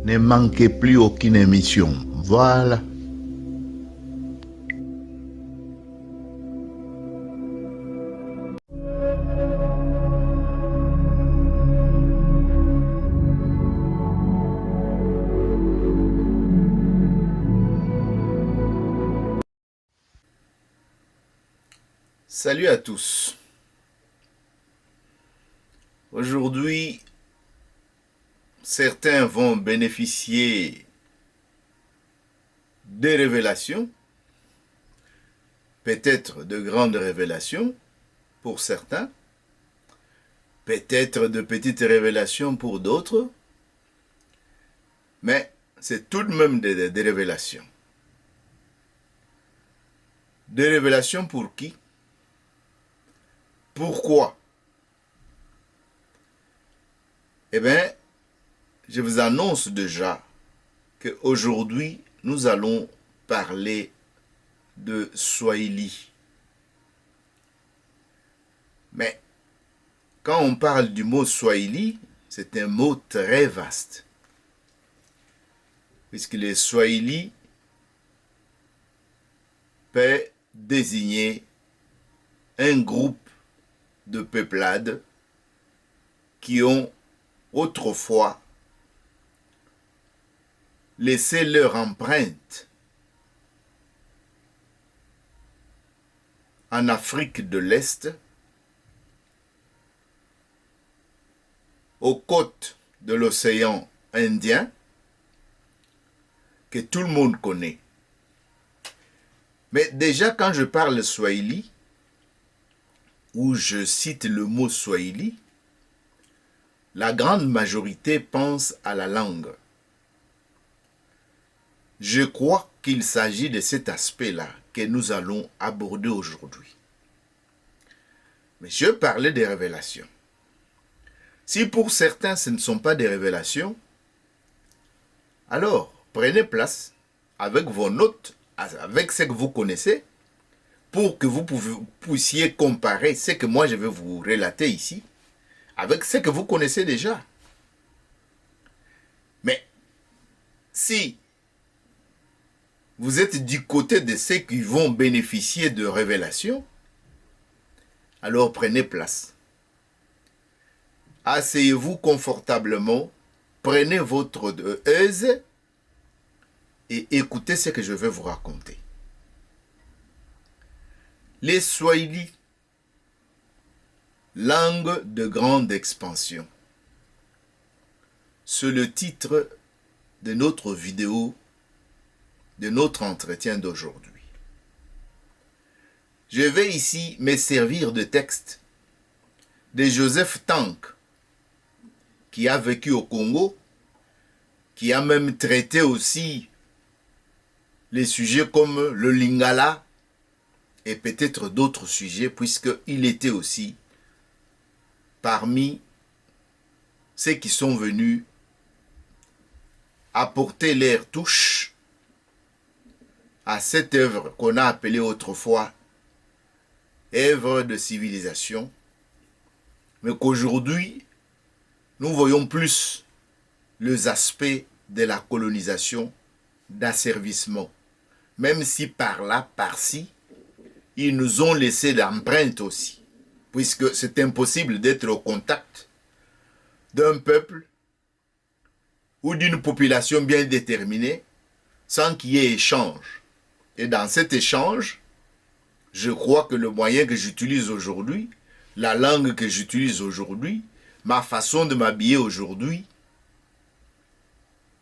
Ne manquez plus aucune émission. Voilà. Salut à tous. Aujourd'hui, certains vont bénéficier des révélations, peut-être de grandes révélations pour certains, peut-être de petites révélations pour d'autres, mais c'est tout de même des révélations. Des révélations pour qui? Pourquoi? Eh bien, je vous annonce déjà qu'aujourd'hui, nous allons parler de Swahili. Mais quand on parle du mot Swahili, c'est un mot très vaste. Puisque les Swahili peut désigner un groupe de peuplades qui ont autrefois laissé leur empreinte en Afrique de l'Est, aux côtes de l'océan Indien, que tout le monde connaît. Mais déjà quand je parle Swahili, ou je cite le mot Swahili, la grande majorité pense à la langue. Je crois qu'il s'agit de cet aspect-là que nous allons aborder aujourd'hui. Mais je parlais des révélations. Si pour certains ce ne sont pas des révélations, alors prenez place avec vos notes, avec ce que vous connaissez, pour que vous puissiez comparer ce que moi je vais vous relater ici avec ce que vous connaissez déjà. Mais si vous êtes du côté de ceux qui vont bénéficier de révélations, alors prenez place. Asseyez-vous confortablement, prenez votre aise et écoutez ce que je vais vous raconter. Les Swahili, langue de grande expansion. C'est le titre de notre vidéo, de notre entretien d'aujourd'hui. Je vais ici me servir de texte de Joseph Tank, qui a vécu au Congo, qui a même traité aussi les sujets comme le Lingala et peut-être d'autres sujets, puisqu'il était aussi parmi ceux qui sont venus apporter leur touche à cette œuvre qu'on a appelée autrefois œuvre de civilisation, mais qu'aujourd'hui, nous voyons plus les aspects de la colonisation, d'asservissement, même si par là, par-ci, ils nous ont laissé l'empreinte aussi, puisque c'est impossible d'être au contact d'un peuple ou d'une population bien déterminée sans qu'il y ait échange. Et dans cet échange, je crois que le moyen que j'utilise aujourd'hui, la langue que j'utilise aujourd'hui, ma façon de m'habiller aujourd'hui,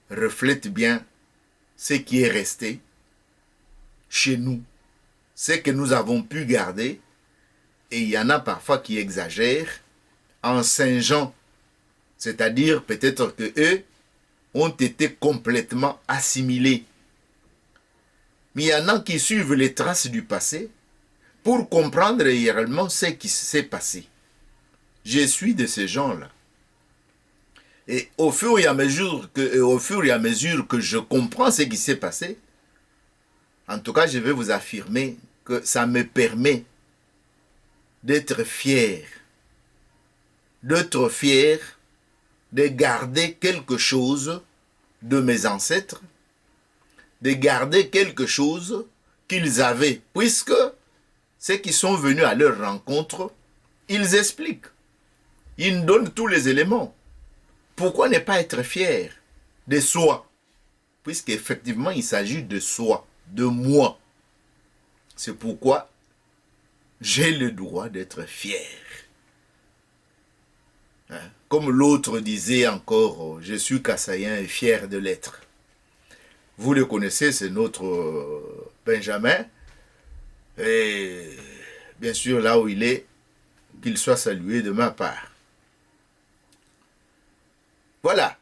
reflète bien ce qui est resté chez nous, ce que nous avons pu garder, et il y en a parfois qui exagèrent en singeant, c'est-à-dire peut-être que eux ont été complètement assimilés. Mais il y en a qui suivent les traces du passé pour comprendre réellement ce qui s'est passé. Je suis de ces gens-là. Et au fur et à mesure que je comprends ce qui s'est passé, en tout cas, je vais vous affirmer que ça me permet d'être fier. D'être fier de garder quelque chose de mes ancêtres de garder quelque chose qu'ils avaient, puisque ceux qui sont venus à leur rencontre, ils expliquent, ils donnent tous les éléments. Pourquoi ne pas être fier de soi, puisqu'effectivement il s'agit de soi, de moi. C'est pourquoi j'ai le droit d'être fier. Comme l'autre disait encore, je suis Kassaïen et fier de l'être. Vous le connaissez, c'est notre Benjamin. Et bien sûr, là où il est, qu'il soit salué de ma part. Voilà,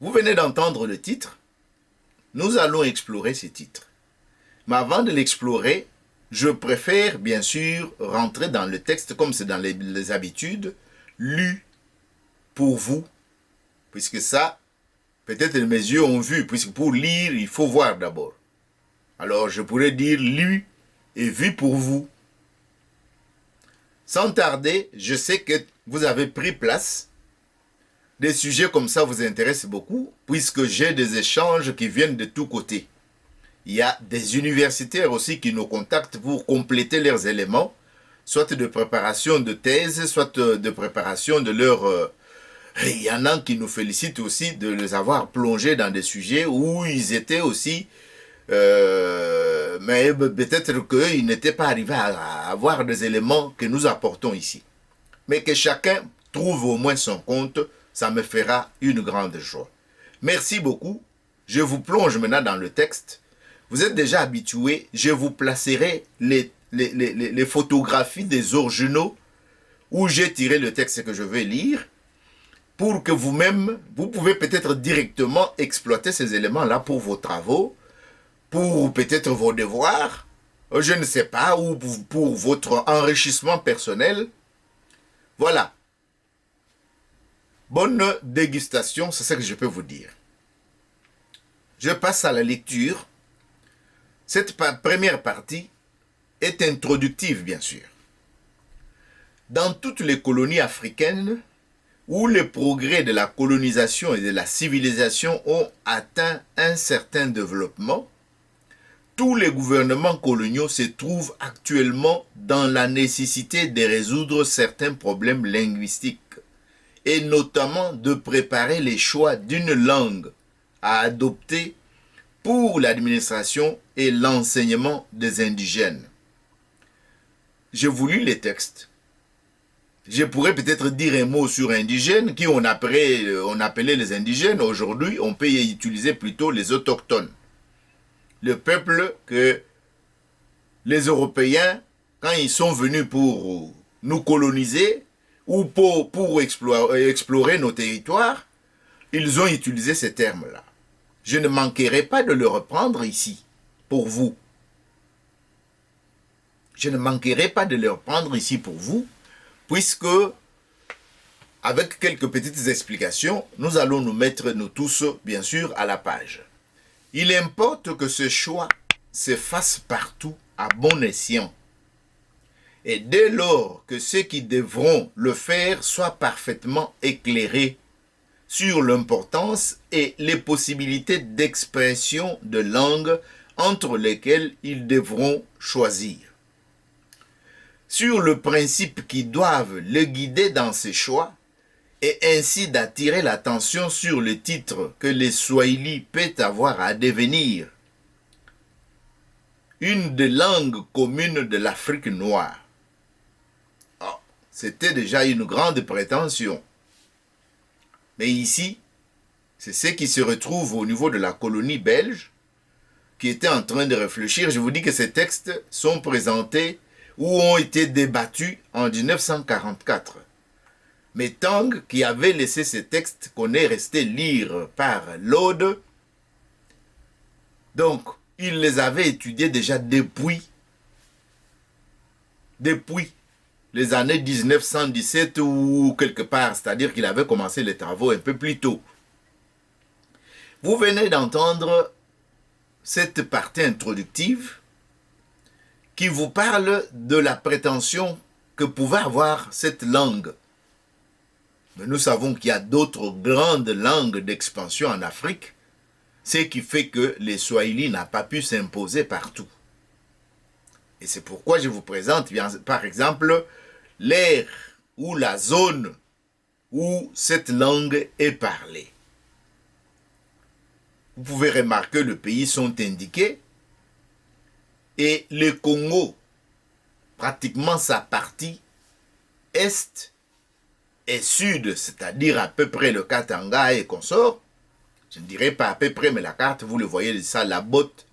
vous venez d'entendre le titre. Nous allons explorer ce titre. Mais avant de l'explorer, je préfère bien sûr rentrer dans le texte comme c'est dans les habitudes, lu pour vous, puisque ça, peut-être mes yeux ont vu, puisque pour lire, il faut voir d'abord. Alors je pourrais dire lu et vu pour vous. Sans tarder, je sais que vous avez pris place. Des sujets comme ça vous intéressent beaucoup, puisque j'ai des échanges qui viennent de tous côtés. Il y a des universitaires aussi qui nous contactent pour compléter leurs éléments, soit de préparation de thèse, soit de préparation de leur... Il y en a qui nous félicitent aussi de les avoir plongés dans des sujets où ils étaient aussi... mais peut-être qu'ils n'étaient pas arrivés à avoir des éléments que nous apportons ici. Mais que chacun trouve au moins son compte, ça me fera une grande joie. Merci beaucoup. Je vous plonge maintenant dans le texte. Vous êtes déjà habitués, je vous placerai les photographies des originaux où j'ai tiré le texte que je vais lire pour que vous-même, vous pouvez peut-être directement exploiter ces éléments-là pour vos travaux, pour peut-être vos devoirs, je ne sais pas, ou pour votre enrichissement personnel. Voilà. Bonne dégustation, c'est ce que je peux vous dire. Je passe à la lecture. Cette première partie est introductive, bien sûr. Dans toutes les colonies africaines, où les progrès de la colonisation et de la civilisation ont atteint un certain développement, tous les gouvernements coloniaux se trouvent actuellement dans la nécessité de résoudre certains problèmes linguistiques et notamment de préparer les choix d'une langue à adopter pour l'administration et l'enseignement des indigènes. J'ai voulu les textes. Je pourrais peut-être dire un mot sur indigènes, qui on appelait les indigènes. Aujourd'hui, on peut y utiliser plutôt les autochtones. Le peuple que les Européens, quand ils sont venus pour nous coloniser ou pour explorer nos territoires, ils ont utilisé ces termes-là. Je ne manquerai pas de le reprendre ici, pour vous. Je ne manquerai pas de le reprendre ici pour vous, puisque, avec quelques petites explications, nous allons nous mettre, nous tous, bien sûr, à la page. Il importe que ce choix se fasse partout à bon escient. Et dès lors que ceux qui devront le faire soient parfaitement éclairés sur l'importance et les possibilités d'expression de langues entre lesquelles ils devront choisir. Sur le principe qui doivent le guider dans ses choix, et ainsi d'attirer l'attention sur le titre que les Swahili peut avoir à devenir une des langues communes de l'Afrique noire. Oh, c'était déjà une grande prétention. Mais ici, c'est ce qui se retrouve au niveau de la colonie belge qui était en train de réfléchir. Je vous dis que ces textes sont présentés ou ont été débattus en 1944. Mais Tang, qui avait laissé ces textes qu'on est resté lire par l'Aude, donc il les avait étudiés déjà depuis les années 1917 ou quelque part, c'est-à-dire qu'il avait commencé les travaux un peu plus tôt. Vous venez d'entendre cette partie introductive qui vous parle de la prétention que pouvait avoir cette langue. Mais nous savons qu'il y a d'autres grandes langues d'expansion en Afrique, Ce qui fait que les Swahili n'ont pas pu s'imposer partout. Et c'est pourquoi je vous présente, par exemple, l'aire ou la zone où cette langue est parlée. Vous pouvez remarquer les pays sont indiqués et le Congo, pratiquement sa partie est et sud, c'est-à-dire à peu près le Katanga et consorts, je ne dirais pas à peu près, mais la carte, vous le voyez, ça, la botte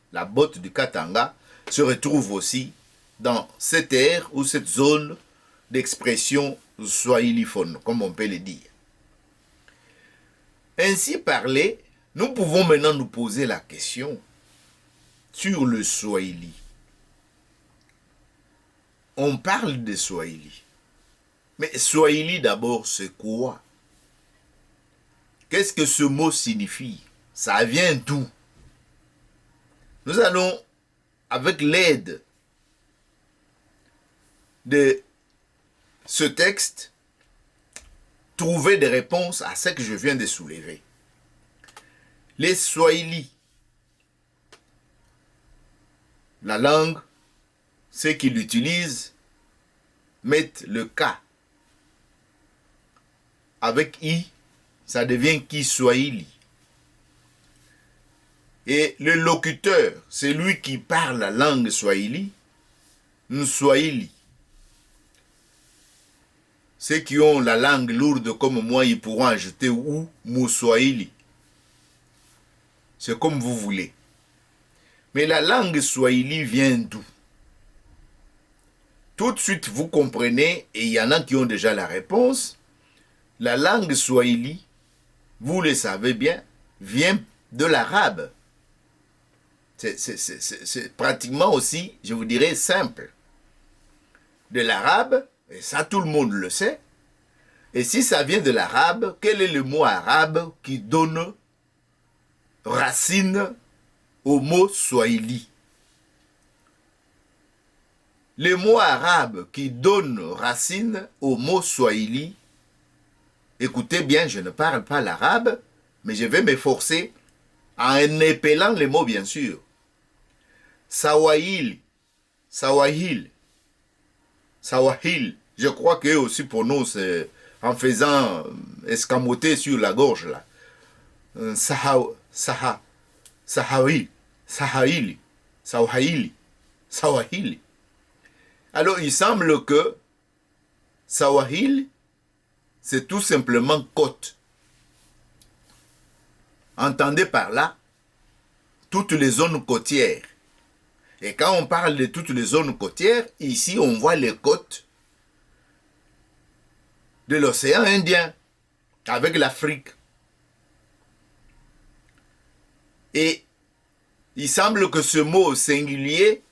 du Katanga se retrouve aussi dans cette aire ou cette zone d'expression swahiliphone, comme on peut le dire. Ainsi parlé, nous pouvons maintenant nous poser la question sur le Swahili. On parle de Swahili. Mais Swahili d'abord, c'est quoi? Qu'est-ce que ce mot signifie? Ça vient d'où? Nous allons, avec l'aide de ce texte, trouver des réponses à ce que je viens de soulever. Les Swahili, la langue, ceux qui l'utilisent mettent le K. Avec I, ça devient Kiswahili. Et le locuteur, c'est lui qui parle la langue Swahili, Mswahili. Ceux qui ont la langue lourde comme moi, ils pourront ajouter ou Mswahili. C'est comme vous voulez. Mais la langue Swahili vient d'où? Tout de suite, vous comprenez, et il y en a qui ont déjà la réponse. La langue Swahili, vous le savez bien, vient de l'arabe. C'est pratiquement aussi, je vous dirais, simple. De l'arabe, et ça tout le monde le sait. Et si ça vient de l'arabe, quel est le mot arabe qui donne racine au mot Swahili? Le mot arabe qui donne racine au mot Swahili, écoutez bien, je ne parle pas l'arabe, mais je vais m'efforcer en épelant les mots, bien sûr. Sawahili, Sawahil, Sawahil. Je crois qu'eux aussi prononcent en faisant escamoter sur la gorge là. Sahawili, Sahahili, Sawahili, Sawahili. Alors il semble que Sawahili, c'est tout simplement côte. Entendez par là toutes les zones côtières. Et quand on parle de toutes les zones côtières, ici on voit les côtes de l'océan Indien avec l'Afrique. Et il semble que ce mot singulier,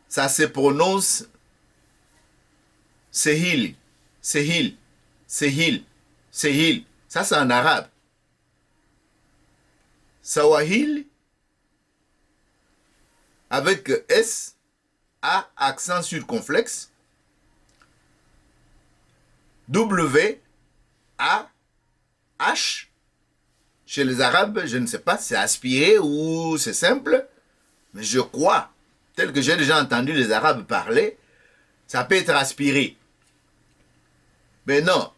ça se prononce Sehil, Sehil, Sehil, Sehil. Ça c'est en arabe. Sawahili, avec S, A, accent circonflexe, W, A, H. Chez les Arabes, je ne sais pas, c'est aspiré ou c'est simple, mais je crois, tel que j'ai déjà entendu les Arabes parler, ça peut être aspiré. Mais non,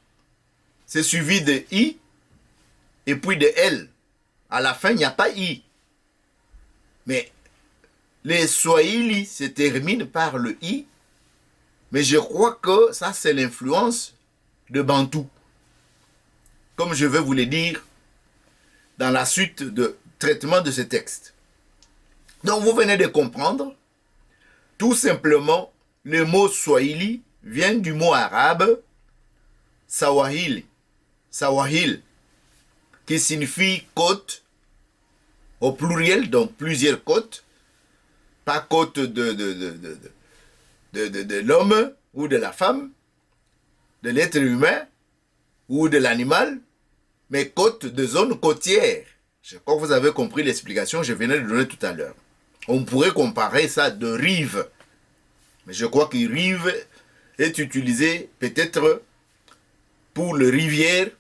c'est suivi de I et puis de L. À la fin, il n'y a pas I. Mais les Swahili se terminent par le I, mais je crois que ça, c'est l'influence de Bantou. Comme je vais vous le dire dans la suite de traitement de ce texte. Donc, vous venez de comprendre, tout simplement, le mot Swahili vient du mot arabe Sawahili, Sawahil, qui signifie côte, au pluriel, donc plusieurs côtes, pas côte de l'homme ou de la femme, de l'être humain ou de l'animal, mais côte de zone côtière. Je crois que vous avez compris l'explication, je venais de donner tout à l'heure. On pourrait comparer ça de rive, mais je crois que rive est utilisé peut-être pour le rivière,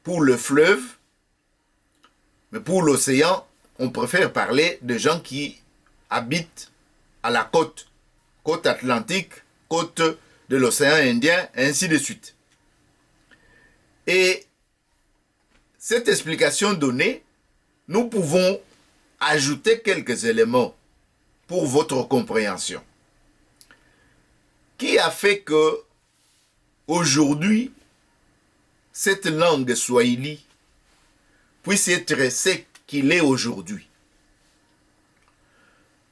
pour le fleuve, Mais pour l'océan, on préfère parler de gens qui habitent à la côte atlantique, côte de l'océan Indien, et ainsi de suite. Et cette explication donnée, nous pouvons ajouter quelques éléments pour votre compréhension. Qui a fait que aujourd'hui, cette langue swahili puisse être ce qu'il est aujourd'hui?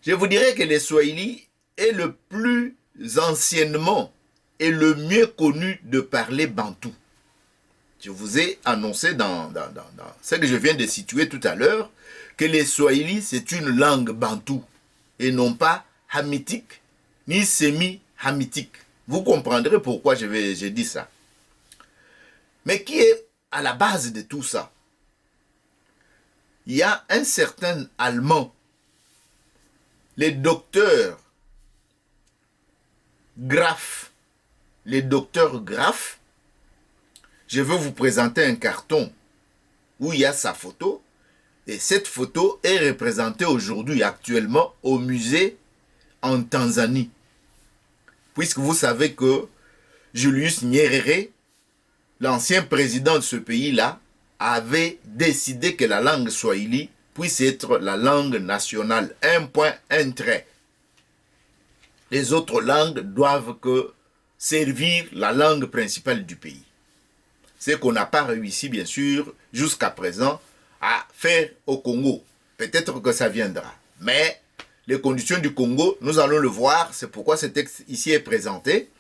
Je vous dirais que le swahili est le plus anciennement et le mieux connu de parler bantou. Je vous ai annoncé dans ce que je viens de situer tout à l'heure que le swahili c'est une langue bantou et non pas hamitique ni semi-hamitique. Vous comprendrez pourquoi j'ai dit ça. Mais qui est à la base de tout ça? Il y a un certain Allemand, le docteur Graff. Le docteur Graff, je veux vous présenter un carton où il y a sa photo. Et cette photo est représentée aujourd'hui, actuellement, au musée en Tanzanie. Puisque vous savez que Julius Nyerere, l'ancien président de ce pays-là, avait décidé que la langue swahili puisse être la langue nationale. Un point, un trait. Les autres langues doivent que servir la langue principale du pays. C'est qu'on n'a pas réussi, bien sûr, jusqu'à présent, à faire au Congo. Peut-être que ça viendra. Mais les conditions du Congo, nous allons le voir. C'est pourquoi ce texte ici est présenté.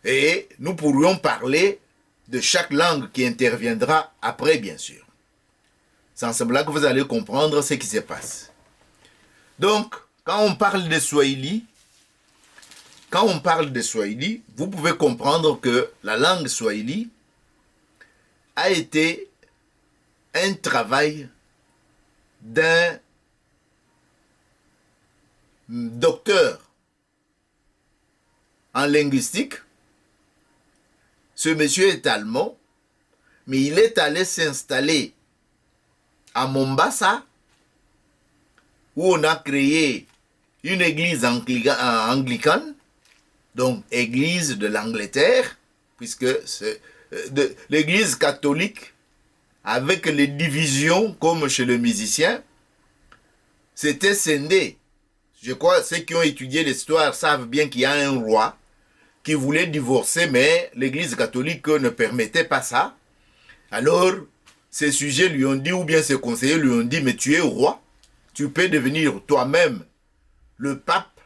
Et nous pourrions parler de chaque langue qui interviendra après, bien sûr. C'est en cela que vous allez comprendre ce qui se passe. Donc, quand on parle de Swahili, vous pouvez comprendre que la langue Swahili a été un travail d'un docteur en linguistique. Ce monsieur est allemand, mais il est allé s'installer à Mombasa, où on a créé une église anglicane, donc église de l'Angleterre, puisque c'est l'église catholique, avec les divisions comme chez le musicien, c'était scindé. Je crois que ceux qui ont étudié l'histoire savent bien qu'il y a un roi qui voulait divorcer, mais l'église catholique ne permettait pas ça. Alors, ces sujets lui ont dit, ou bien ses conseillers lui ont dit, mais tu es roi, tu peux devenir toi-même le pape,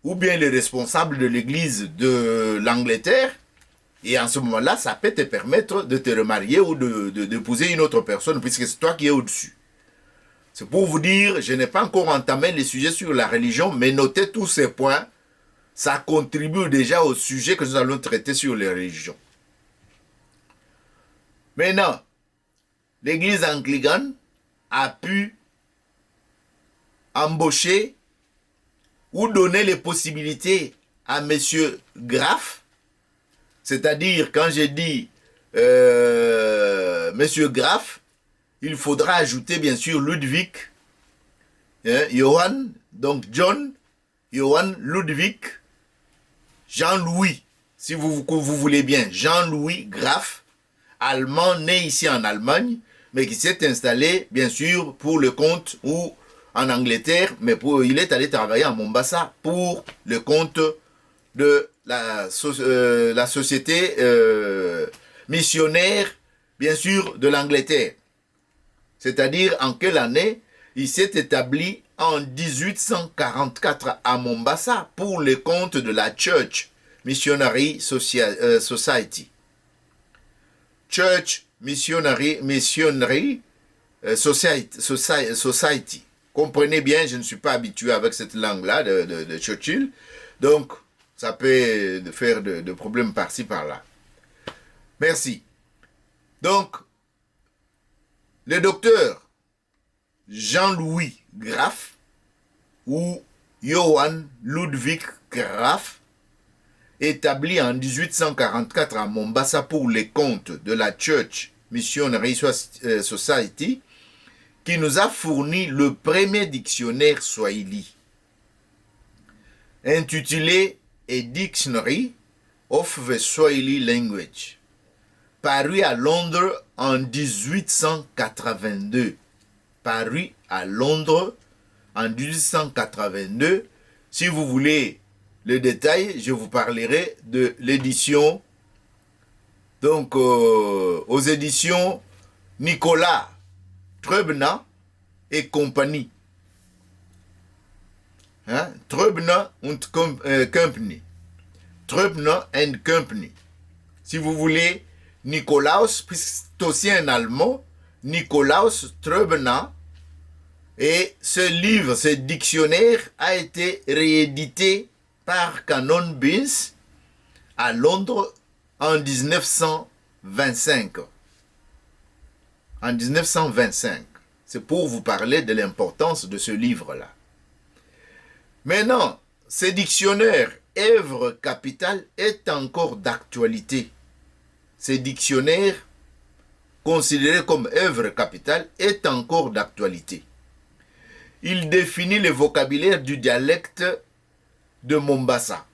ou bien le responsable de l'église de l'Angleterre, et en ce moment-là, ça peut te permettre de te remarier ou d'épouser une autre personne, puisque c'est toi qui es au-dessus. C'est pour vous dire, je n'ai pas encore entamé les sujets sur la religion, mais notez tous ces points, ça contribue déjà au sujet que nous allons traiter sur les religions. Maintenant, l'église anglicane a pu embaucher ou donner les possibilités à M. Graff, c'est-à-dire quand j'ai dit M. Graff, il faudra ajouter bien sûr Ludwig, Johann, donc John, Johann Ludwig, Jean-Louis, si vous voulez bien, Jean-Louis Graff, allemand né ici en Allemagne, mais qui s'est installé bien sûr pour le compte ou en Angleterre, mais il est allé travailler à Mombasa pour le compte de la société missionnaire, bien sûr, de l'Angleterre. C'est-à-dire en quelle année? Il s'est établi en 1844 à Mombasa pour le compte de la Church Missionary Society. Church Missionary Society. Comprenez bien, je ne suis pas habitué avec cette langue-là de Churchill. Donc, ça peut faire de problèmes par-ci, par-là. Merci. Donc, le docteur Jean-Louis Graff ou Johann Ludwig Graff, établi en 1844 à Mombasa pour les comptes de la Church Missionary Society, qui nous a fourni le premier dictionnaire swahili, intitulé A Dictionary of the Swahili Language, paru à Londres en 1882. Paru à Londres en 1882. Si vous voulez le détail, je vous parlerai de l'édition, donc aux éditions Nicolas Treubner et compagnie. Hein? Treubner and Company. Treubner and Company. Si vous voulez, Nikolaus, puisque c'est aussi un Allemand, Nikolaus Treubner. Et ce livre, ce dictionnaire, a été réédité par Canon Beans à Londres en 1925. En 1925. C'est pour vous parler de l'importance de ce livre-là. Maintenant, ce dictionnaire, œuvre capitale, est encore d'actualité. Ce dictionnaire, considéré comme œuvre capitale, est encore d'actualité. Il définit le vocabulaire du dialecte de Mombasa.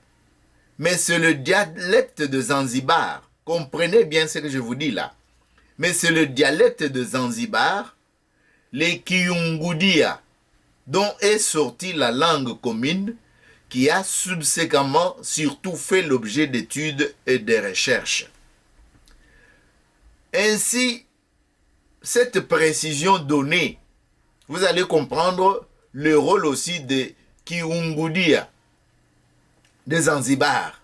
Mais c'est le dialecte de Zanzibar. Comprenez bien ce que je vous dis là. Mais c'est le dialecte de Zanzibar, les Kiungudia, dont est sortie la langue commune, qui a subséquemment surtout fait l'objet d'études et de recherches. Ainsi, cette précision donnée, vous allez comprendre le rôle aussi des Kiungudia, des Zanzibar.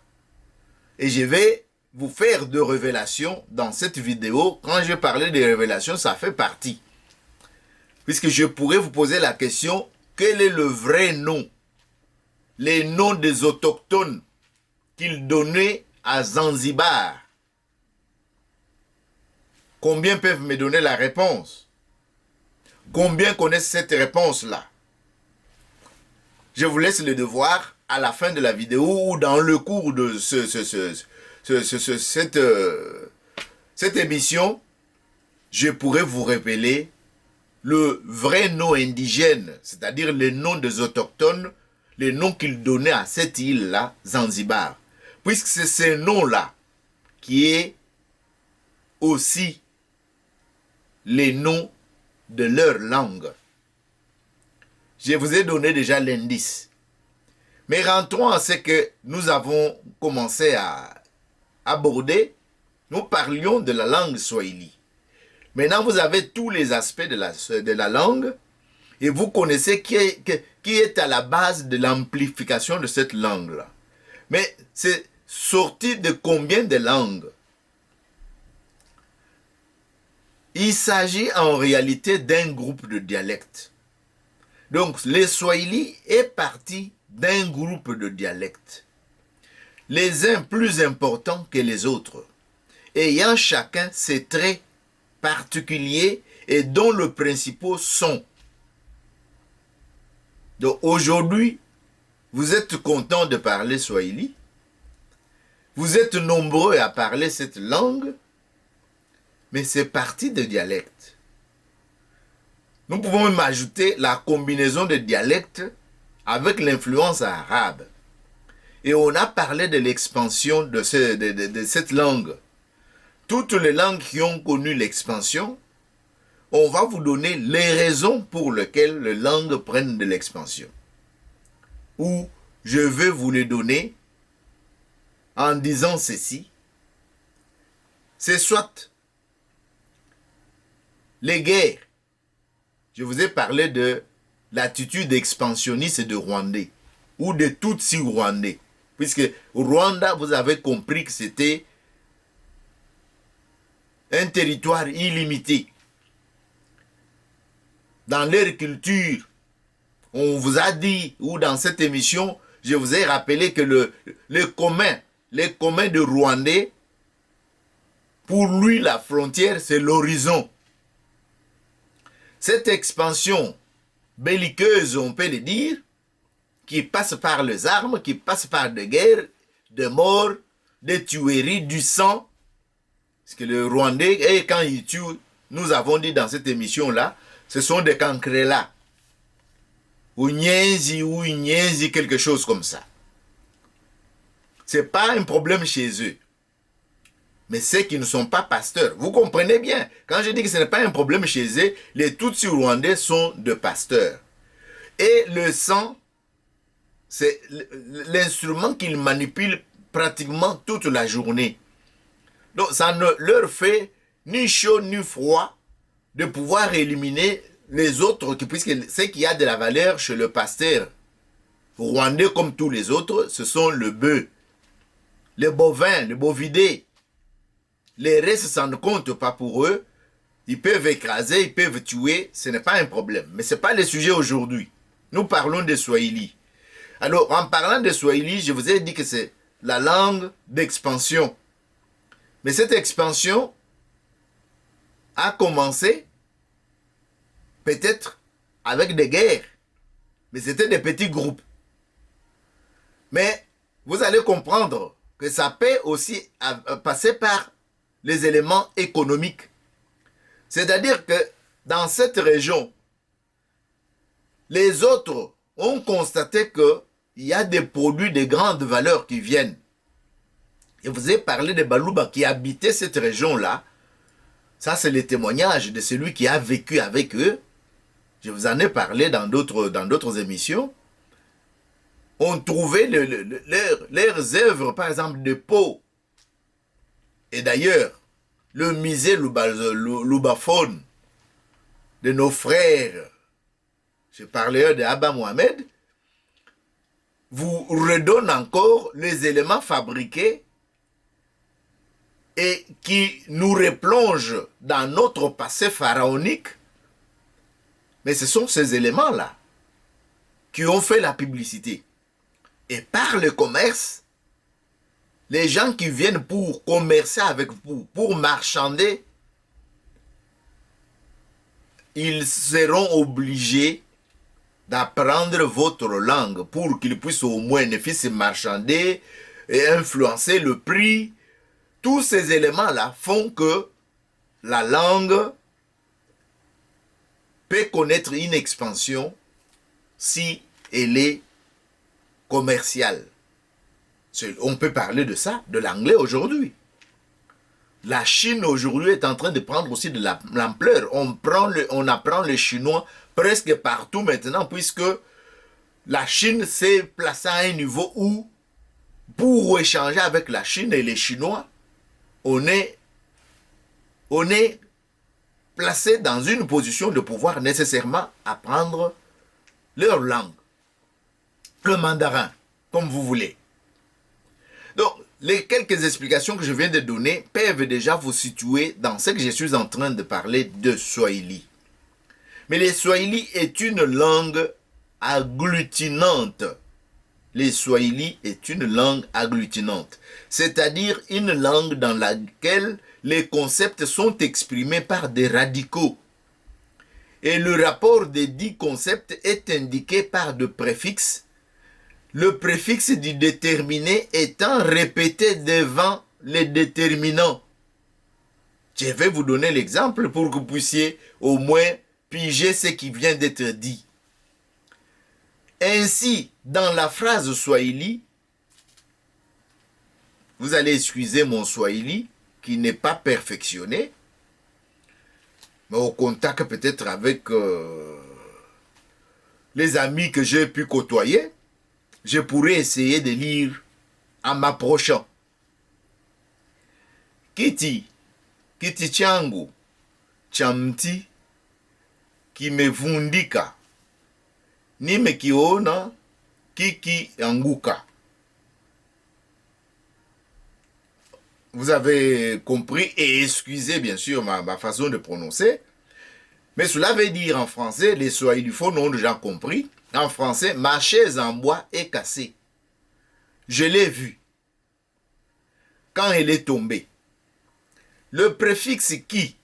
Et je vais vous faire de révélations dans cette vidéo. Quand je parlais de révélations, ça fait partie. Puisque je pourrais vous poser la question, quel est le vrai nom? Les noms des autochtones qu'ils donnaient à Zanzibar. Combien peuvent me donner la réponse? Combien connaissent cette réponse-là? Je vous laisse le devoir à la fin de la vidéo ou dans le cours de cette émission. Je pourrai vous révéler le vrai nom indigène, c'est-à-dire les noms des autochtones, les noms qu'ils donnaient à cette île-là, Zanzibar. Puisque c'est ces noms-là qui est aussi les noms de leur langue. Je vous ai donné déjà l'indice. Mais rentrons à ce que nous avons commencé à aborder. Nous parlions de la langue swahili. Maintenant, vous avez tous les aspects de la langue et vous connaissez qui est à la base de l'amplification de cette langue-là. Mais c'est sorti de combien de langues? Il s'agit en réalité d'un groupe de dialectes. Donc, le Swahili est parti d'un groupe de dialectes. Les uns plus importants que les autres, ayant chacun ses traits particuliers et dont les principaux sont. Donc, aujourd'hui, vous êtes content de parler Swahili. Vous êtes nombreux à parler cette langue. Mais c'est parti de dialectes. Nous pouvons même ajouter la combinaison de dialectes avec l'influence arabe. Et on a parlé de l'expansion de cette langue. Toutes les langues qui ont connu l'expansion, on va vous donner les raisons pour lesquelles les langues prennent de l'expansion. Ou je vais vous les donner en disant ceci. C'est soit les guerres. Je vous ai parlé de l'attitude expansionniste de Rwandais ou de Tutsi rwandais. Puisque Rwanda, vous avez compris que c'était un territoire illimité. Dans leur culture, on vous a dit, ou dans cette émission, je vous ai rappelé que les communs de Rwandais, pour lui, la frontière, c'est l'horizon. Cette expansion belliqueuse, on peut le dire, qui passe par les armes, qui passe par des guerres, des morts, des tueries, du sang. Parce que le Rwandais, et quand il tue, nous avons dit dans cette émission-là, Ce sont des cancrela. Ou Nienzi, quelque chose comme ça. Ce n'est pas un problème chez eux. Mais ceux qui ne sont pas pasteurs, vous comprenez bien. Quand je dis que ce n'est pas un problème chez eux, les Tutsis rwandais sont de pasteurs. Et le sang, c'est l'instrument qu'ils manipulent pratiquement toute la journée. Donc ça ne leur fait ni chaud ni froid de pouvoir éliminer les autres, puisque ce qui a de la valeur chez le pasteur rwandais comme tous les autres, ce sont le bœuf, les bovins, les bovidés. Les restes, ça ne compte pas pour eux. Ils peuvent écraser, ils peuvent tuer, ce n'est pas un problème. Mais ce n'est pas le sujet aujourd'hui. Nous parlons des Swahili. Alors, en parlant des Swahili, je vous ai dit que c'est la langue d'expansion. Mais cette expansion a commencé peut-être avec des guerres. Mais c'était des petits groupes. Mais vous allez comprendre que ça peut aussi passer par les éléments économiques. C'est-à-dire que dans cette région, les autres ont constaté qu'il y a des produits de grande valeur qui viennent. Et vous avez parlé des Baluba qui habitaient cette région-là. Ça, c'est le témoignage de celui qui a vécu avec eux. Je vous en ai parlé dans d'autres émissions. On trouvait leurs œuvres, par exemple, de peau. Et d'ailleurs, le musée Lubaphone de nos frères, je parlais de Abba Mohamed, vous redonne encore les éléments fabriqués et qui nous replongent dans notre passé pharaonique. Mais ce sont ces éléments-là qui ont fait la publicité. Et par le commerce, les gens qui viennent pour commercer avec vous, pour marchander, ils seront obligés d'apprendre votre langue pour qu'ils puissent au moins ne fût-ce marchander et influencer le prix. Tous ces éléments-là font que la langue peut connaître une expansion si elle est commerciale. On peut parler de ça, de l'anglais aujourd'hui. La Chine aujourd'hui est en train de prendre aussi de l'ampleur. On apprend le chinois presque partout maintenant, puisque la Chine s'est placée à un niveau où, pour échanger avec la Chine et les Chinois, on est placé dans une position de pouvoir nécessairement apprendre leur langue, le mandarin, comme vous voulez. Donc, les quelques explications que je viens de donner peuvent déjà vous situer dans ce que je suis en train de parler de Swahili. Mais le Swahili est une langue agglutinante. Le Swahili est une langue agglutinante, c'est-à-dire une langue dans laquelle les concepts sont exprimés par des radicaux. Et le rapport des dix concepts est indiqué par des préfixes, le préfixe du déterminé étant répété devant les déterminants. Je vais vous donner l'exemple pour que vous puissiez au moins piger ce qui vient d'être dit. Ainsi, dans la phrase Swahili, vous allez excuser mon Swahili qui n'est pas perfectionné, mais au contact peut-être avec les amis que j'ai pu côtoyer, je pourrais essayer de lire en m'approchant. Kiti changu, chamti, kimevundika, nimekiona, kiki anguka. Vous avez compris et excusez bien sûr ma façon de prononcer. Mais cela veut dire en français, les Swahiliphones ont déjà compris, en français, ma chaise en bois est cassée. Je l'ai vue quand elle est tombée. Le préfixe qui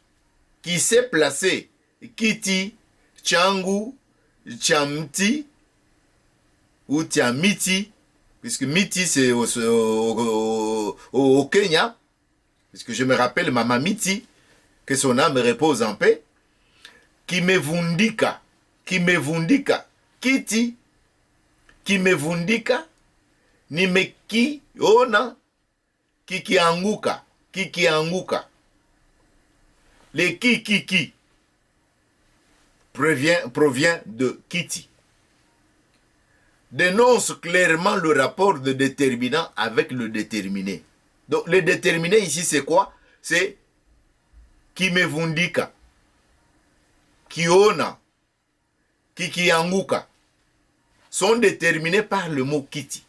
s'est placé, kiti, changu, chamti ou tiamiti, puisque Miti c'est au Kenya, puisque je me rappelle Maman Miti, que son âme repose en paix. kimevundika, kimevundika, kiti kimevundika, nimekiona kikianguka, kikianguka. Le qui provient de kiti. Dénonce clairement le rapport de déterminant avec le déterminé. Donc le déterminé ici c'est quoi? C'est kimevundika, kiona, kikianguka sont déterminés par le mot kiti.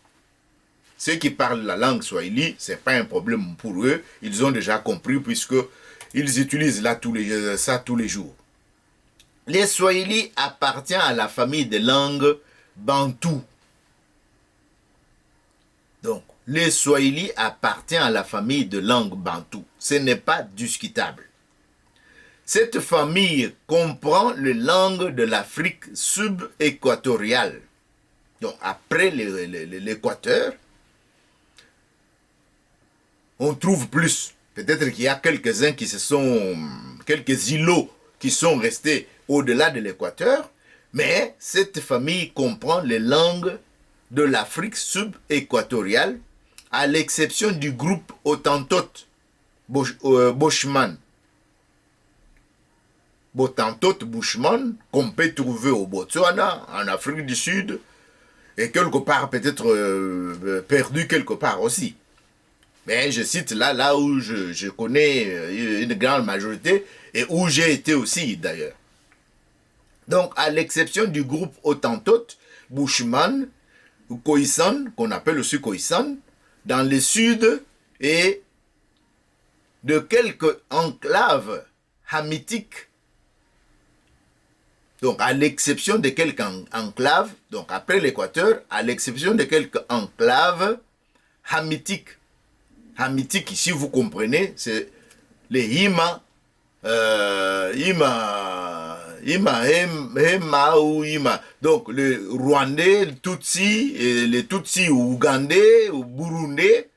Ceux qui parlent la langue swahili, c'est pas un problème pour eux, ils ont déjà compris puisque ils utilisent là ça tous les jours. Les swahili appartiennent à la famille des langues bantou. Donc, les swahili appartiennent à la famille de langues bantou. Ce n'est pas discutable. Cette famille comprend les langues de l'Afrique subéquatoriale. Donc, après l'équateur, on trouve plus. Peut-être qu'il y a quelques-uns qui quelques îlots qui sont restés au-delà de l'équateur, mais cette famille comprend les langues de l'Afrique subéquatoriale, à l'exception du groupe Hottentote Bushman. Hottentote Bushman, qu'on peut trouver au Botswana, en Afrique du Sud, et quelque part peut-être perdu quelque part aussi. Mais je cite là où je connais une grande majorité et où j'ai été aussi d'ailleurs. Donc, à l'exception du groupe Hottentote, Bushman, Khoisan, qu'on appelle aussi Khoisan, dans le sud et de quelques enclaves hamitiques. Donc, à l'exception de quelques enclaves, donc après l'équateur, à l'exception de quelques enclaves hamitiques. Hamitique, ici, vous comprenez, c'est les Hima, ou Hima. Donc, le Rwandais, le Tutsi, et les Tutsi Ougandais, ou Burundais.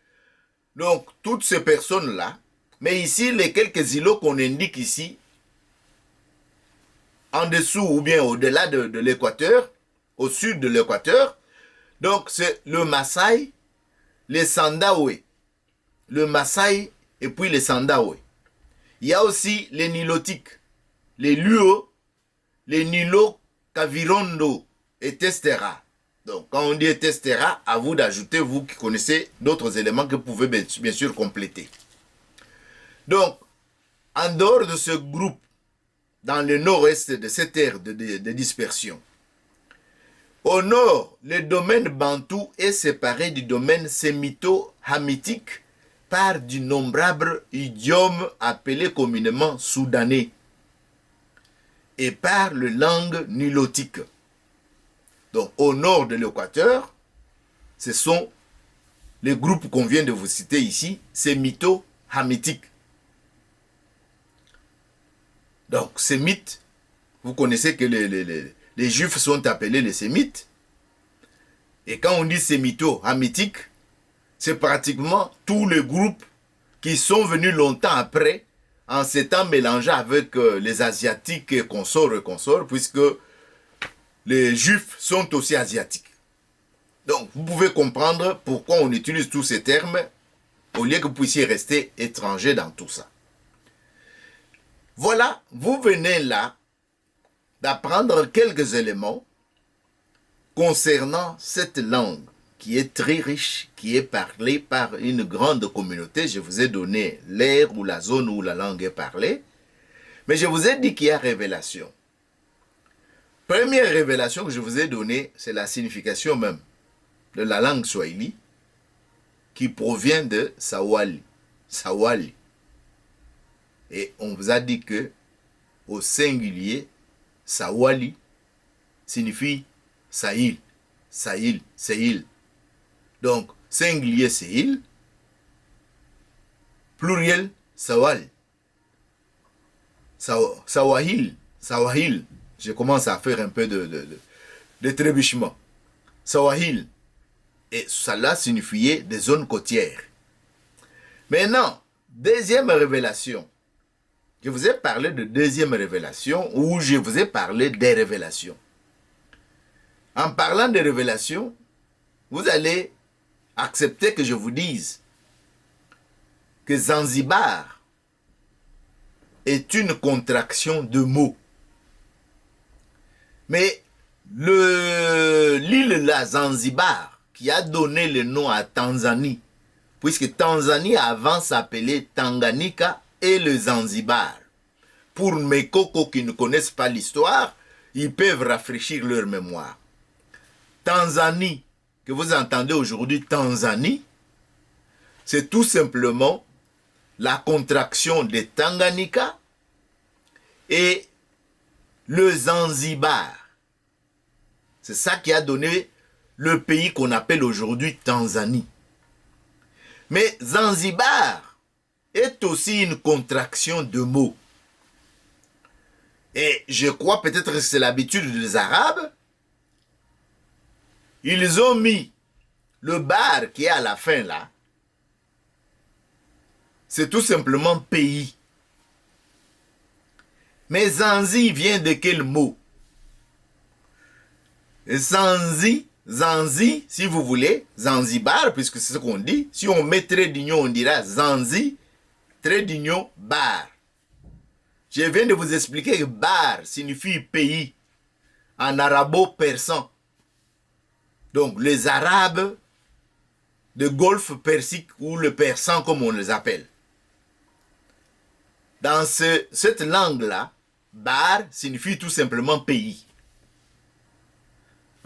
Donc, toutes ces personnes-là. Mais ici, les quelques îlots qu'on indique ici, en dessous ou bien au-delà de l'équateur, au sud de l'équateur, donc c'est le Maasai, les Sandawe. Le Maasai et puis les Sandawe. Il y a aussi les Nilotiques, les Luo, les Nilo, Kavirondo et Testera. Donc, quand on dit Testera, à vous d'ajouter, vous qui connaissez d'autres éléments que vous pouvez bien sûr compléter. Donc, en dehors de ce groupe, dans le nord-est de cette aire de dispersion, au nord, le domaine bantou est séparé du domaine sémito-hamitique par d'innombrables idiomes appelés communément soudanais et par les langues nilotiques. Donc, au nord de l'équateur, ce sont les groupes qu'on vient de vous citer ici, sémito-hamitiques. Donc, sémites, vous connaissez que les juifs sont appelés les sémites. Et quand on dit sémito-hamitique, c'est pratiquement tous les groupes qui sont venus longtemps après, en s'étant mélangés avec les Asiatiques et consorts, puisque les Juifs sont aussi asiatiques. Donc, vous pouvez comprendre pourquoi on utilise tous ces termes, au lieu que vous puissiez rester étranger dans tout ça. Voilà, vous venez là d'apprendre quelques éléments concernant cette langue qui est très riche, qui est parlée par une grande communauté. Je vous ai donné l'aire ou la zone où la langue est parlée, mais je vous ai dit qu'il y a révélation. Première révélation que je vous ai donnée, c'est la signification même de la langue swahili qui provient de Sawali. Sawali. Et on vous a dit que au singulier, Sawali signifie Sahil, Sahil, Sahil. Donc, singulier, Sahil, pluriel, Sawal. Sawahil, Sawahil. Je commence à faire un peu de trébuchement. Sawahil. Et cela signifiait des zones côtières. Maintenant, deuxième révélation. Je vous ai parlé de deuxième révélation ou je vous ai parlé des révélations. En parlant des révélations, vous allez accepter que je vous dise que Zanzibar est une contraction de mots. Mais l'île là, Zanzibar, qui a donné le nom à Tanzanie, puisque Tanzanie avant s'appelait Tanganyika et le Zanzibar. Pour mes cocos qui ne connaissent pas l'histoire, ils peuvent rafraîchir leur mémoire. Tanzanie, que vous entendez aujourd'hui Tanzanie, c'est tout simplement la contraction de Tanganyika et le Zanzibar. C'est ça qui a donné le pays qu'on appelle aujourd'hui Tanzanie. Mais Zanzibar est aussi une contraction de mots. Et je crois peut-être que c'est l'habitude des Arabes. Ils ont mis le bar qui est à la fin là. C'est tout simplement pays. Mais Zanzi vient de quel mot? Zanzi, si vous voulez, Zanzibar, puisque c'est ce qu'on dit. Si on met trait d'union, on dira Zanzi, trait d'union, bar. Je viens de vous expliquer que bar signifie pays en arabo-persan. Donc les Arabes de Golfe Persique ou le persan comme on les appelle. Dans cette langue-là, bar signifie tout simplement pays.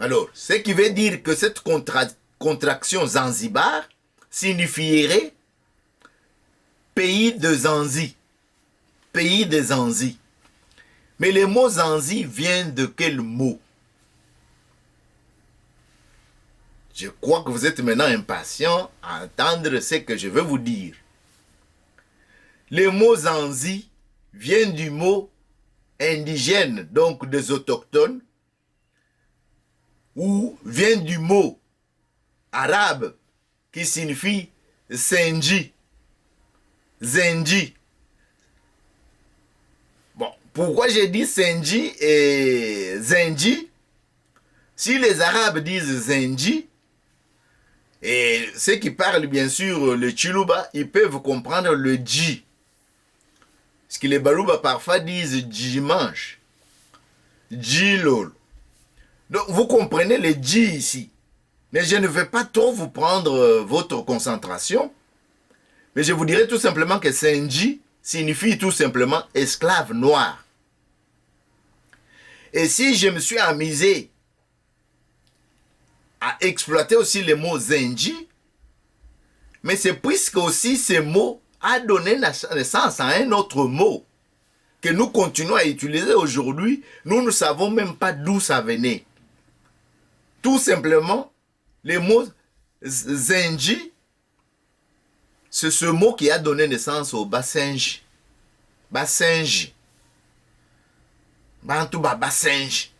Alors, ce qui veut dire que cette contraction Zanzibar signifierait pays de Zanzi. Pays de Zanzi. Mais le mot Zanzi vient de quel mot? Je crois que vous êtes maintenant impatient à entendre ce que je veux vous dire. Le mot Zanzi vient du mot indigène, donc des autochtones, ou vient du mot arabe qui signifie Zenji. Zenji. Bon, pourquoi j'ai dit Zenji et Zenji? Si les Arabes disent Zenji, et ceux qui parlent bien sûr le Chiluba, ils peuvent comprendre le Dji. Parce que les Baluba parfois disent dimanche, Djilol. Donc vous comprenez le Dji ici. Mais je ne vais pas trop vous prendre votre concentration. Mais je vous dirai tout simplement que Zenji signifie tout simplement esclave noir. Et si je me suis amusé à exploiter aussi le mot Zenji, mais c'est puisque aussi ce mot a donné naissance à un autre mot que nous continuons à utiliser aujourd'hui. Nous ne savons même pas d'où ça venait. Tout simplement, le mot Zenji, c'est ce mot qui a donné naissance au Basenji. Basenji. Bantouba Basenji.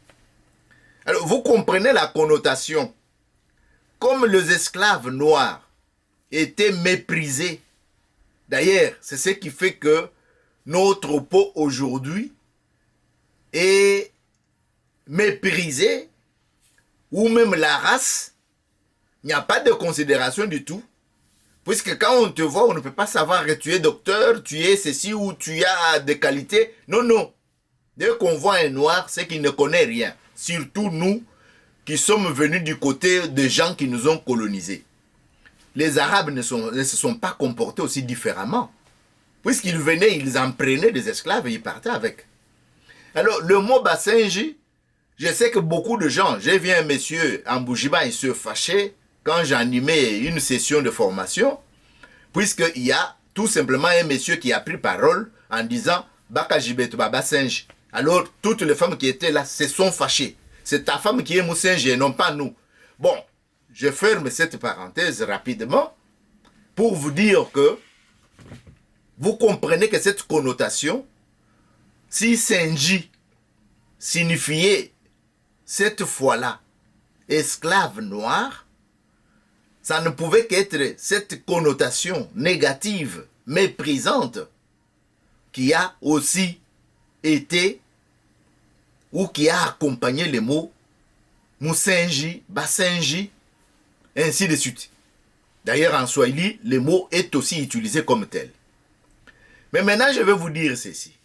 Alors, vous comprenez la connotation. Comme les esclaves noirs étaient méprisés. D'ailleurs, c'est ce qui fait que notre peau aujourd'hui est méprisée, ou même la race, il n'y a pas de considération du tout. Puisque quand on te voit, on ne peut pas savoir que tu es docteur, tu es ceci ou tu as des qualités. Non, non. Dès qu'on voit un noir, c'est qu'il ne connaît rien. Surtout nous, qui sommes venus du côté des gens qui nous ont colonisés. Les Arabes ne se sont pas comportés aussi différemment. Puisqu'ils venaient, ils en prenaient des esclaves et ils partaient avec. Alors, le mot Basenji, je sais que beaucoup de gens, j'ai vu un monsieur en Bougiba, il se fâchait quand j'animais une session de formation, puisqu'il y a tout simplement un monsieur qui a pris parole en disant Baka Jibetu Basenji. Alors, toutes les femmes qui étaient là se sont fâchées. C'est ta femme qui est Moussenji et non pas nous. Bon, je ferme cette parenthèse rapidement pour vous dire que vous comprenez que cette connotation, si Senji signifiait cette fois-là esclave noir, ça ne pouvait qu'être cette connotation négative, méprisante qui a aussi été ou qui a accompagné les mots Musenji, Basenji, ainsi de suite. D'ailleurs, en Swahili, le mot est aussi utilisé comme tel. Mais maintenant, je vais vous dire ceci.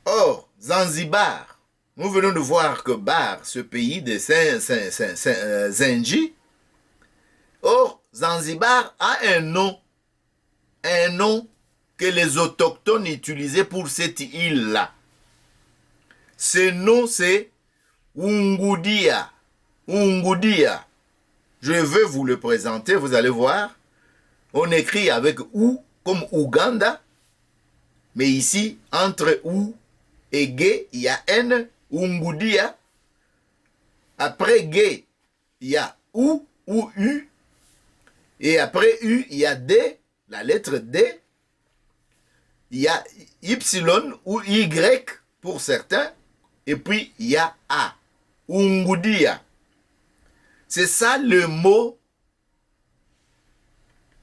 Or, Zanzibar, nous venons de voir que Bar, ce pays de Zenji, or, Zanzibar a un nom que les autochtones utilisaient pour cette île-là. Ce nom, c'est Ungudia. Ungudia. Je vais vous le présenter, vous allez voir. On écrit avec OU comme Ouganda. Mais ici, entre OU et G, il y a N, Ungudia. Après G, il y a OU ou U. Et après U, il y a D, la lettre D. Il y a Y ou Y pour certains. Et puis, il y a A. Ungudia. C'est ça le mot,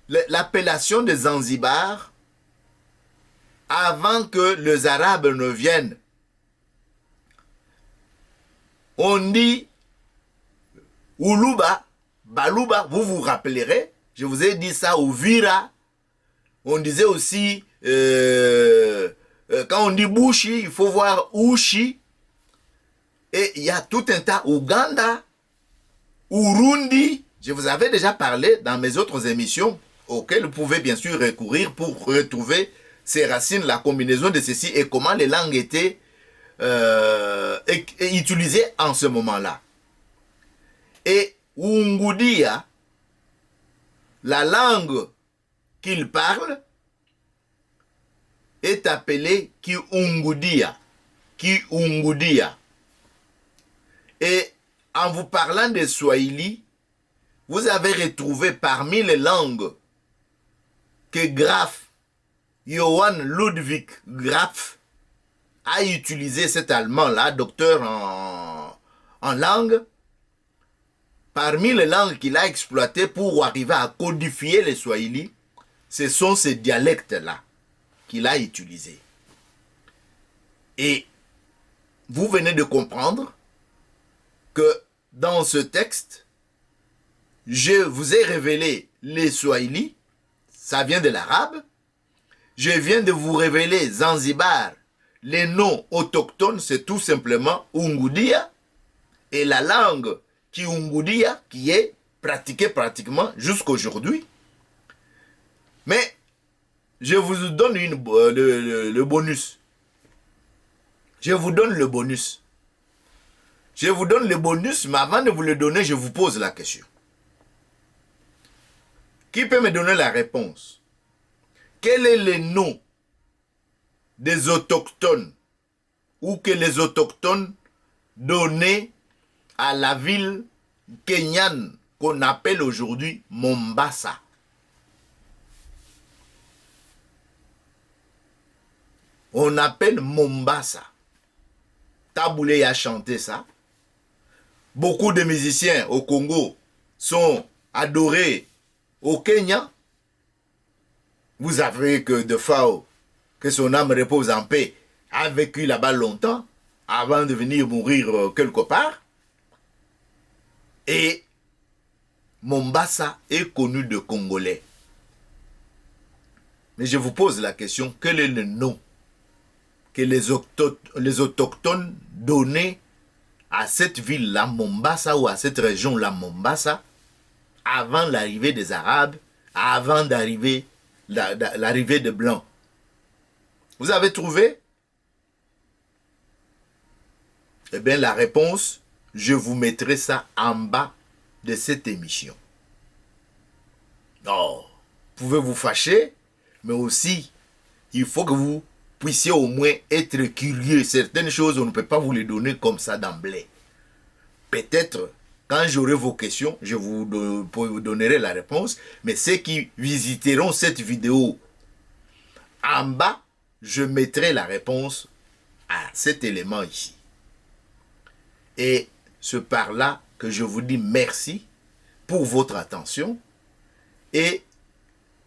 l'appellation de Zanzibar avant que les Arabes ne viennent. On dit Uluba, Baluba, vous vous rappellerez, je vous ai dit ça, Uvira. On disait aussi, quand on dit Bushi, il faut voir Ushi. Et il y a tout un tas, Ouganda, Urundi, je vous avais déjà parlé dans mes autres émissions, auxquelles vous pouvez bien sûr recourir pour retrouver ces racines, la combinaison de ceci et comment les langues étaient utilisées en ce moment-là. Et Ungudia, la langue qu'il parle, est appelée Kiungudia. Kiungudia. Et en vous parlant de Swahili, vous avez retrouvé parmi les langues que Graf, Johann Ludwig Graf, a utilisé cet allemand-là, docteur en langue, parmi les langues qu'il a exploitées pour arriver à codifier les Swahili, ce sont ces dialectes-là qu'il a utilisés. Et vous venez de comprendre que dans ce texte, je vous ai révélé les Swahili, ça vient de l'arabe. Je viens de vous révéler Zanzibar, les noms autochtones, c'est tout simplement Ungudia, et la langue Kiungudia qui est pratiquée pratiquement jusqu'aujourd'hui. Mais je vous donne le bonus. Je vous donne le bonus. Je vous donne le bonus, mais avant de vous le donner, je vous pose la question. Qui peut me donner la réponse? Quel est le nom des autochtones ou que les autochtones donnaient à la ville kenyane qu'on appelle aujourd'hui Mombasa? On appelle Mombasa. Taboulé a chanté ça. Beaucoup de musiciens au Congo sont adorés au Kenya. Vous savez que Defao, que son âme repose en paix, a vécu là-bas longtemps avant de venir mourir quelque part. Et Mombasa est connu de Congolais. Mais je vous pose la question, quel est le nom que les autochtones donnaient à cette ville-là, Mombasa, ou à cette région-là, Mombasa, avant l'arrivée des Arabes, avant l'arrivée des Blancs? Vous avez trouvé? Eh bien, la réponse, je vous mettrai ça en bas de cette émission. Oh, vous pouvez vous fâcher, mais aussi, il faut que vous puissiez au moins être curieux. Certaines choses, on ne peut pas vous les donner comme ça d'emblée. Peut-être, quand j'aurai vos questions, je vous donnerai la réponse. Mais ceux qui visiteront cette vidéo, en bas, je mettrai la réponse à cet élément ici. Et c'est par là que je vous dis merci pour votre attention. Et,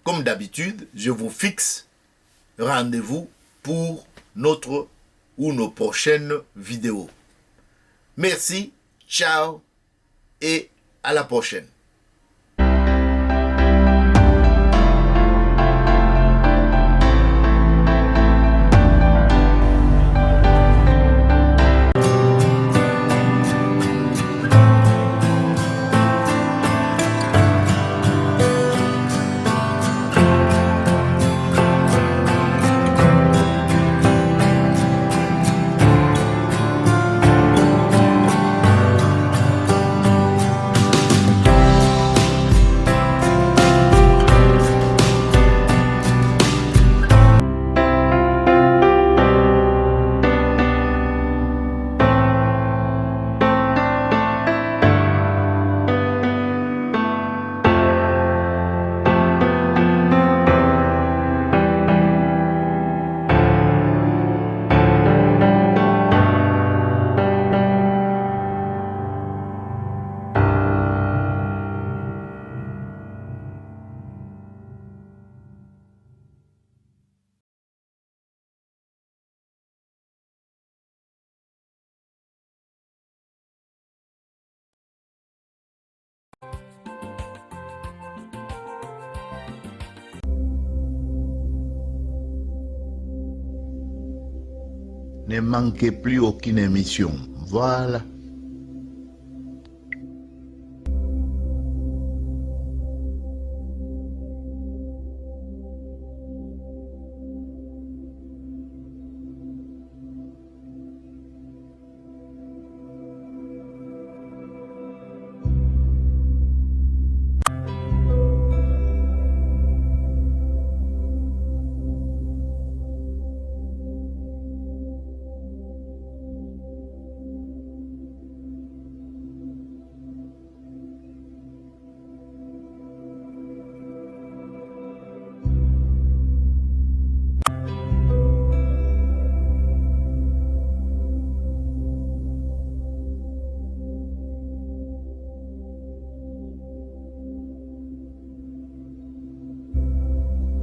comme d'habitude, je vous fixe rendez-vous pour notre ou nos prochaines vidéos. Merci, ciao et à la prochaine. Ne manquez plus aucune émission. Voilà.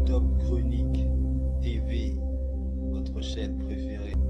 Top Chronique TV, votre chaîne préférée.